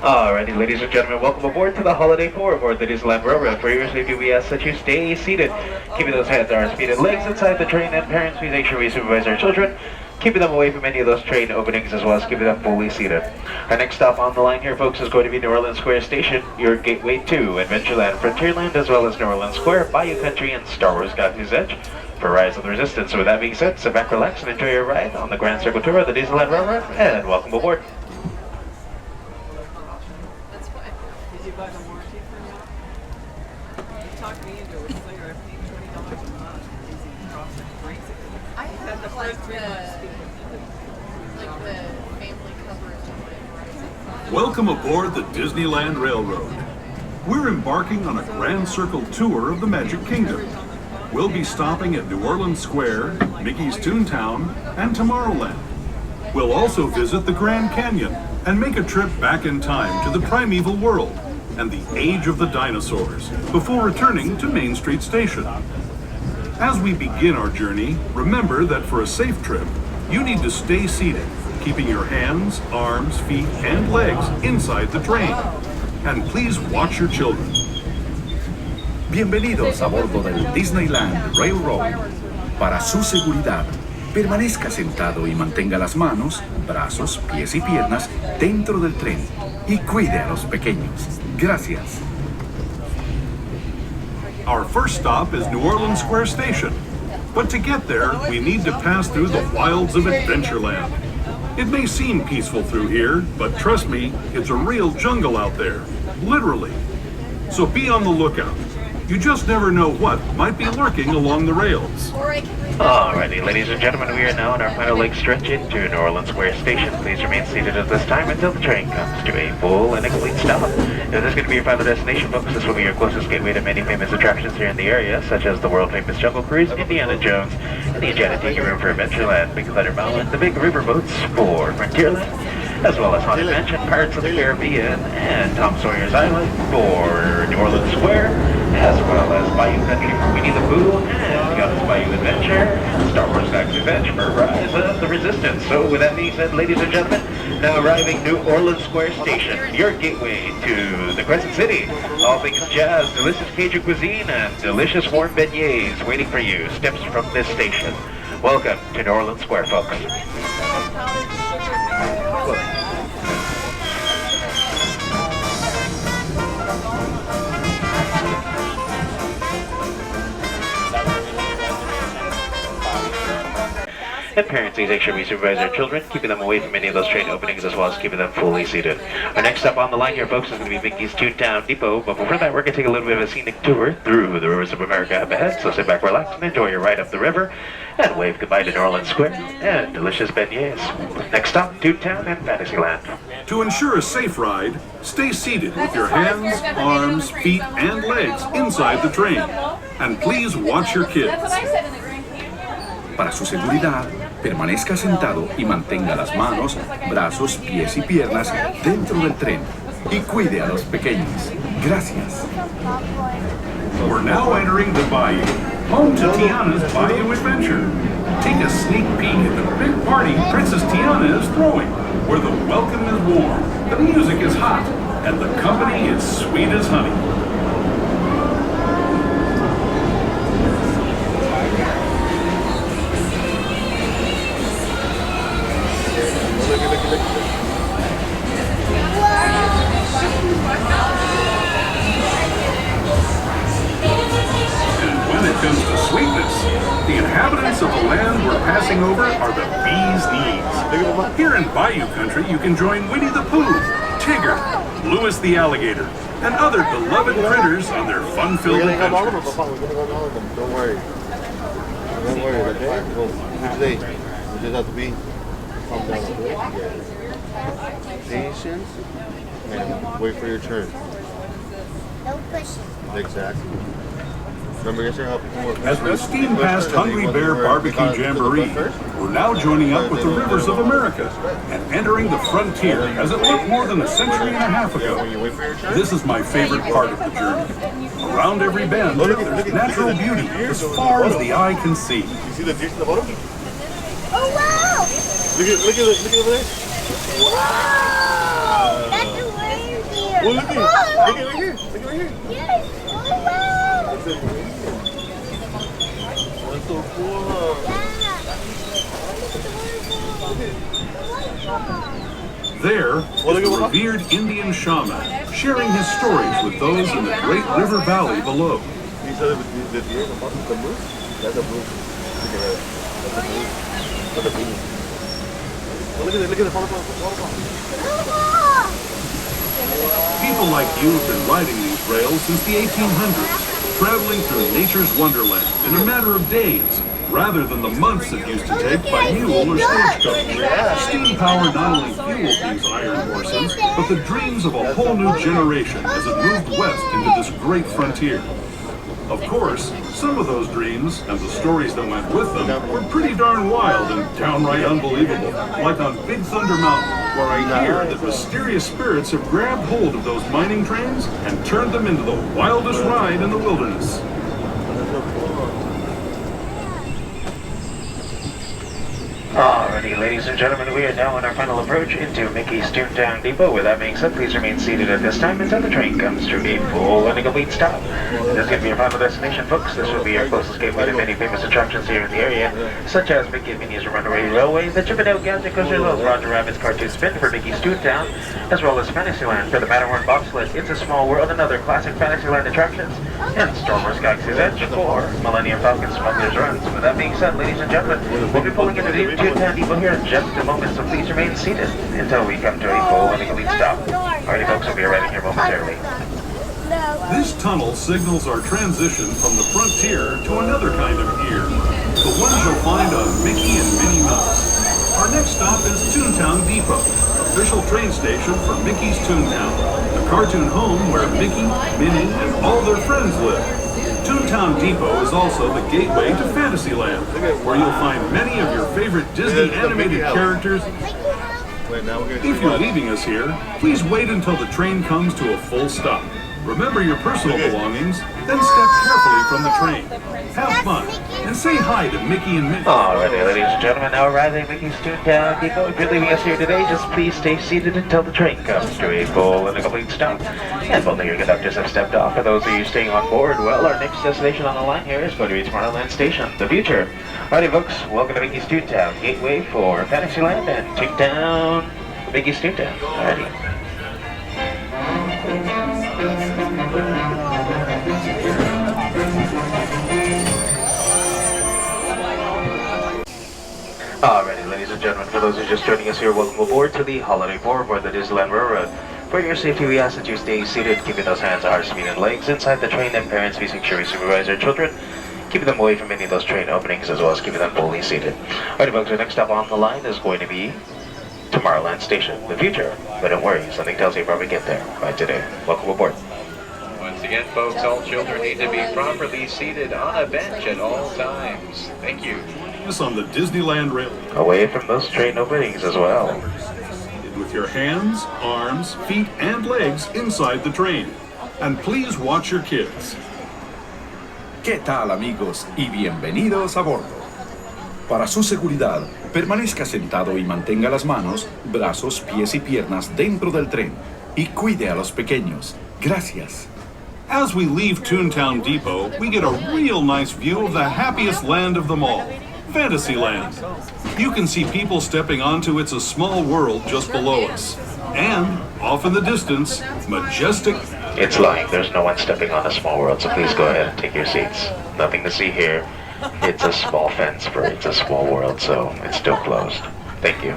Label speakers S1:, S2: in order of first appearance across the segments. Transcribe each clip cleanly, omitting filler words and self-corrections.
S1: Alrighty, ladies and gentlemen, welcome aboard to the Holiday Tour aboard the Disneyland Railroad. For your safety, we ask that you stay seated, keeping those hands, arms, feet, and legs inside the train, and parents, please make sure we supervise our children, keeping them away from any of those train openings as well as keeping them fully seated. Our next stop on the line here, folks, is going to be New Orleans Square Station, your gateway to Adventureland, Frontierland, as well as New Orleans Square, Bayou Country, and Star Wars Galaxy's Edge for Rise of the Resistance. So with that being said, sit back, relax, and enjoy your ride on the Grand Circle Tour of the Disneyland Railroad, and welcome aboard.
S2: Buy the warranty for now? You talked me into it, so you're paying $20 a month using cross and crazy.
S3: I have
S2: the
S3: like
S2: first 3 months speaking.
S3: the family coverage on my Verizon.
S4: Welcome aboard the Disneyland Railroad. We're embarking on a Grand Circle tour of the Magic Kingdom. We'll be stopping at New Orleans Square, Mickey's Toontown, and Tomorrowland. We'll also visit the Grand Canyon and make a trip back in time to the Primeval world and the age of the dinosaurs before returning to Main Street Station. As we begin our journey, remember that for a safe trip, you need to stay seated, keeping your hands, arms, feet, and legs inside the train. And please watch your children.
S5: Bienvenidos a bordo del Disneyland Railroad. Para su seguridad, permanezca sentado y mantenga las manos, brazos, pies y piernas dentro del tren y cuide a los pequeños. Gracias.
S4: Our first stop is New Orleans Square Station. But to get there, we need to pass through the wilds of Adventureland. It may seem peaceful through here, but trust me, it's a real jungle out there. Literally. So be on the lookout. You just never know what might be lurking along the rails.
S1: Alrighty, ladies and gentlemen, we are now on our final leg stretch into New Orleans Square Station. Please remain seated at this time until the train comes to a full and a complete stop. If this is going to be your final destination, folks, this will be your closest gateway to many famous attractions here in the area, such as the world-famous Jungle Cruise, Indiana Jones, and the Enchanted Tiki Room for Adventureland, Big Thunder Mountain, the Big River Boats for Frontierland, as well as Haunted Mansion, Pirates of the Caribbean, and Tom Sawyer's Island for New Orleans Square, as well as Bayou Country for Winnie the Pooh, and Young's Bayou Adventure, and Star Wars Galaxy's Edge for Rise of the Resistance. So with that being said, ladies and gentlemen, now arriving New Orleans Square Station, your gateway to the Crescent City. All things jazz, delicious Cajun cuisine, and delicious warm beignets waiting for you, steps from this station. Welcome to New Orleans Square, folks. And parents, please make sure we supervise our children, keeping them away from any of those train openings as well as keeping them fully seated. Our next stop on the line here, folks, is going to be Mickey's Toontown Depot, but before that, we're going to take a little bit of a scenic tour through the rivers of America up ahead, so sit back, relax, and enjoy your ride up the river, and wave goodbye to New Orleans Square and delicious beignets. Next stop, Toontown and Fantasyland.
S4: To ensure a safe ride, stay seated with your hands, arms, feet, and legs inside the train. And please watch your kids.
S5: Para su seguridad, permanezca sentado y mantenga las manos, brazos, pies y piernas dentro del tren y cuide a los pequeños. Gracias.
S4: We're now entering the Bayou, home to Tiana's Bayou Adventure. Take a sneak peek at the big party Princess Tiana is throwing, where the welcome is warm, the music is hot, and the company is sweet as honey. And when it comes to sweetness, the inhabitants of the land we're passing over are the bee's knees. Here in Bayou Country, you can join Winnie the Pooh, Tigger, Louis the Alligator, and other beloved critters on their fun-filled adventures.
S6: Don't worry. Don't worry, okay? Well, today, you just have to be calm down a bit. Patience, and wait for your turn.
S7: No pushing.
S6: Exactly. Remember yesterday how people were...
S4: As we steam past Hungry Bear Barbecue Jamboree, we're now joining up with the rivers of America and entering the frontier as it looked more than a century and a half ago. This is my favorite part of the journey. Around every bend, there's natural beauty as far as the eye can see.
S6: You see the deer in the bottom?
S7: Oh, wow!
S6: Look at over there.
S7: Wow! That's a wave!
S6: Oh, look at right here. Look at right here.
S7: Yes. Oh, wow.
S6: That's so cool, huh?
S7: Yeah.
S4: There is the revered Indian shaman sharing his stories with those in the great river valley below.
S6: You said the deer, the moose? That's a moose. Look at that. That's a moose. That's a moose. Oh, look at it, waterfall.
S4: People like you have been riding these rails since the 1800s, traveling through nature's wonderland in a matter of days, rather than the months it used to take by mule or stagecoach. Steam power not only fueled these iron horses, but the dreams of a whole new generation as it moved west into this great frontier. Of course, some of those dreams and the stories that went with them were pretty darn wild and downright unbelievable, like on Big Thunder Mountain, where I hear that mysterious spirits have grabbed hold of those mining trains and turned them into the wildest ride in the wilderness.
S1: Alrighty, ladies and gentlemen, we are now on our final approach into Mickey's Toontown Depot. With that being said, please remain seated at this time until the train comes to a full and a complete stop. This is going to be your final destination, folks. This will be your closest gateway to many famous attractions here in the area, such as Mickey and Minnie's Runaway Railway, the Chip and Dale Gadget Coaster, as well as Roger Rabbit's Cartoon Spin for Mickey's Toontown, as well as Fantasyland for the Matterhorn Bobsled, It's a Small World, and other classic Fantasyland attractions, and Star Wars Galaxy's Edge for Millennium Falcon Smuggler's Runs. With that being said, ladies and gentlemen, we'll be pulling into the Toontown Depot here in just a moment, so please remain seated until we come to a full and a complete stop. Alrighty, folks, we'll be arriving here momentarily.
S4: This tunnel signals our transition from the frontier to another kind of ear, the ones you'll find on Mickey and Minnie Mouse. Our next stop is Toontown Depot, official train station for Mickey's Toontown, the cartoon home where Mickey, Minnie, and all their friends live. Toontown Depot is also the gateway to Fantasyland, where you'll find many of your favorite Disney animated characters. If you're leaving us here, please wait until the train comes to a full stop. Remember your personal belongings, then step carefully from the train. Have fun, and say hi to Mickey and Minnie.
S1: Alrighty, ladies and gentlemen, now arriving at Mickey's Toontown Depot. If you're leaving us here today, just please stay seated until the train comes to a full and a complete stop. And both of your conductors have stepped off. For those of you staying on board, well, our next destination on the line here is going to be Tomorrowland Station, the future. Alrighty, folks, welcome to Mickey's Toontown, gateway for Fantasyland and Toontown, Mickey's Toontown. Alrighty. Alrighty, ladies and gentlemen, for those who are just joining us here, welcome aboard to the Holiday Boardwalk of the Disneyland Railroad. For your safety, we ask that you stay seated, keeping those hands, arms, feet, and legs inside the train, and parents, please make sure you supervise their children, keeping them away from any of those train openings, as well as keeping them fully seated. Alrighty, folks, our next stop on the line is going to be Tomorrowland Station, the future. But don't worry, something tells you probably get there by today. Welcome aboard.
S8: Once again, folks, all children need to be properly seated on a bench at all times. Thank you.
S4: On the Disneyland Railroad.
S1: Away from those train openings as well.
S4: With your hands, arms, feet, and legs inside the train. And please watch your kids.
S5: ¿Qué tal, amigos? Y bienvenidos a bordo. Para su seguridad, permanezca sentado y mantenga las manos, brazos, pies y piernas dentro del tren. Y cuide a los pequeños. Gracias.
S4: As we leave Toontown Depot, we get a real nice view of the happiest land of them all, Fantasyland. You can see people stepping onto It's a Small World just below us. And, off in the distance, majestic...
S1: It's lying. There's no one stepping on a small world, so please go ahead and take your seats. Nothing to see here. It's a small fence for It's a Small World, so it's still closed. Thank you.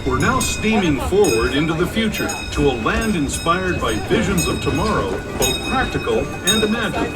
S4: We're now steaming forward into the future, to a land inspired by visions of tomorrow, both practical and imagined.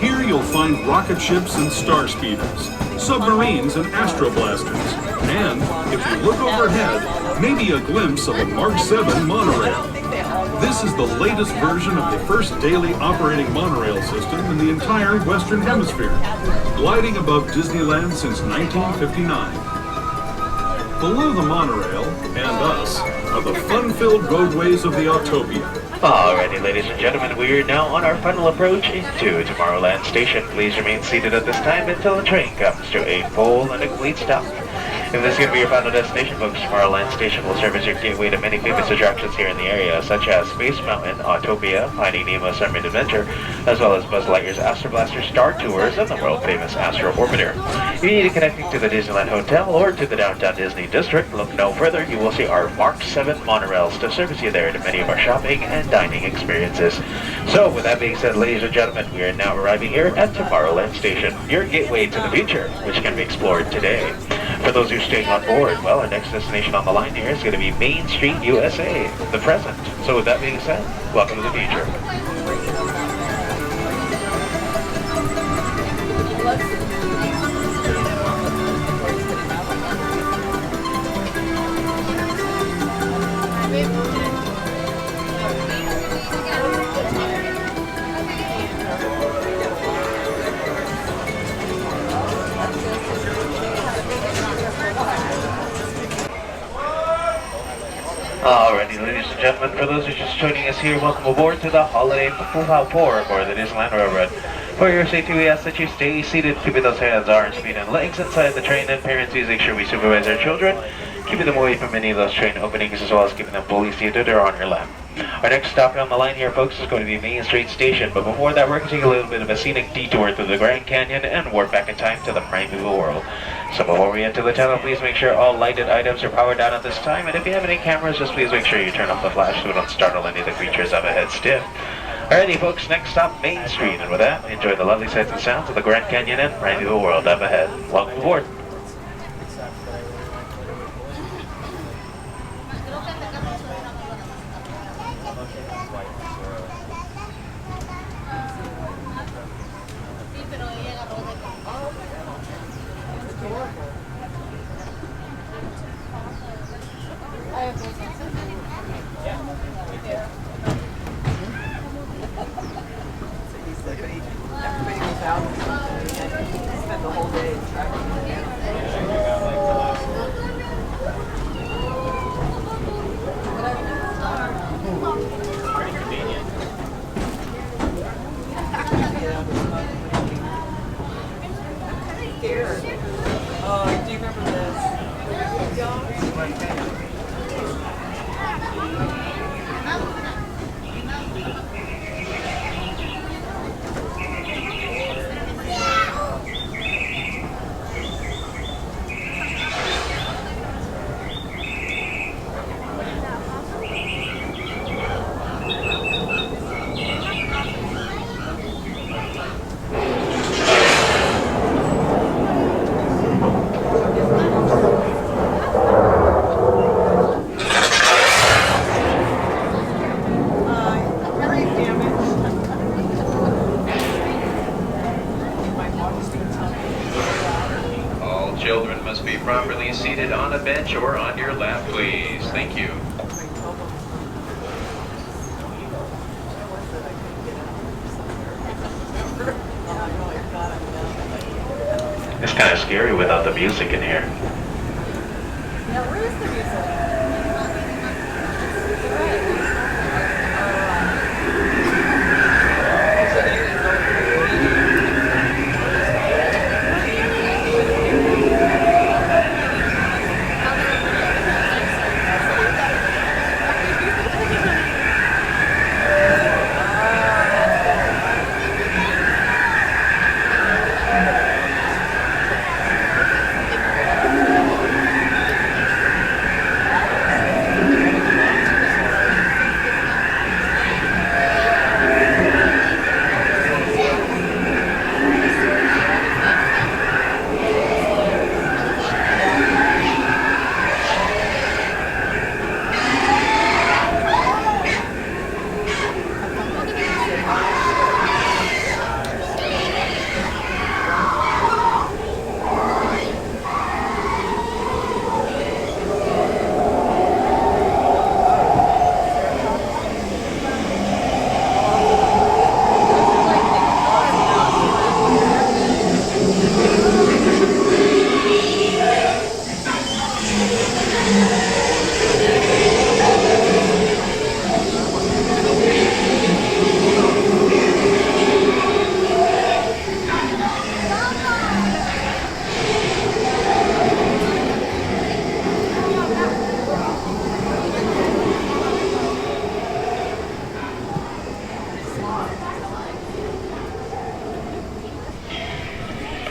S4: Here you'll find rocket ships and star speeders, submarines and astroblasters, and, if you look overhead, maybe a glimpse of a Mark 7 monorail. This is the latest version of the first daily operating monorail system in the entire Western Hemisphere, gliding above Disneyland since 1959. Below the monorail, and us, are the fun-filled roadways of the Autopia.
S1: Alrighty, ladies and gentlemen, we are now on our final approach into Tomorrowland Station. Please remain seated at this time until the train comes to a full and complete stop. If this is going to be your final destination, folks, Tomorrowland Station will serve as your gateway to many famous attractions here in the area, such as Space Mountain, Autopia, Finding Nemo's Submarine Adventure, as well as Buzz Lightyear's Astro Blaster Star Tours and the world-famous Astro Orbiter. If you need to connecting to the Disneyland Hotel or to the downtown Disney District, look no further. You will see our Mark 7 monorails to service you there to many of our shopping and dining experiences. So, with that being said, ladies and gentlemen, we are now arriving here at Tomorrowland Station, your gateway to the future, which can be explored today. For those who are staying on board, well, our next destination on the line here is going to be Main Street, USA, the present. So with that being said, welcome to the future. Alrighty, ladies and gentlemen, for those who are just joining us here, welcome aboard to the Holiday Pour aboard the Disneyland Railroad. For your safety, we ask that you stay seated, keeping those hands, arms, feet, and legs inside the train, and parents, please make sure we supervise our children, keeping them away from any of those train openings, as well as keeping them fully seated or on your lap. Our next stop on the line here, folks, is going to be Main Street Station, but before that, we're going to take a little bit of a scenic detour through the Grand Canyon and warp back in time to the Primeval world. So before we enter the tunnel, please make sure all lighted items are powered down at this time, and if you have any cameras, just please make sure you turn off the flash so we don't startle any of the creatures up ahead stiff. Alrighty, folks, next stop, Main Street, and with that, enjoy the lovely sights and sounds of the Grand Canyon and Primeval world up ahead. Welcome aboard.
S2: Everybody goes out and spend the whole day tracking. Scared. Oh, do you remember this?
S8: Children must be properly seated on a bench or on your lap, please. Thank you.
S1: It's kind of scary without the music in here.
S2: Yeah, where is the music?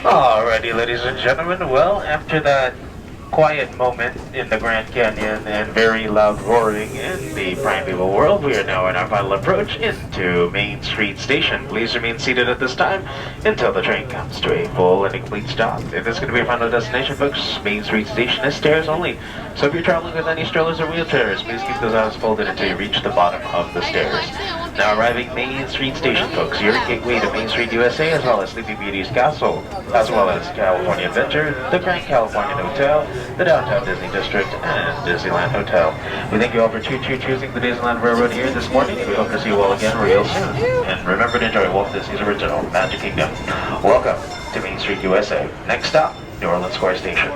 S1: Alrighty, ladies and gentlemen, well, after that quiet moment in the Grand Canyon and very loud roaring in the Primeval world, we are now in our final approach into Main Street Station. Please remain seated at this time until the train comes to a full and complete stop. If this is going to be your final destination, folks, Main Street Station is stairs only. So if you're traveling with any strollers or wheelchairs, please keep those eyes folded until you reach the bottom of the stairs. Now arriving Main Street Station, folks, your gateway to Main Street, USA, as well as Sleeping Beauty's Castle, as well as California Adventure, the Grand Californian Hotel, the Downtown Disney District, and Disneyland Hotel. We thank you all for choosing the Disneyland Railroad here this morning. We hope to see you all again real soon. And remember to enjoy Walt Disney's original Magic Kingdom. Welcome to Main Street, USA. Next stop, New Orleans Square Station.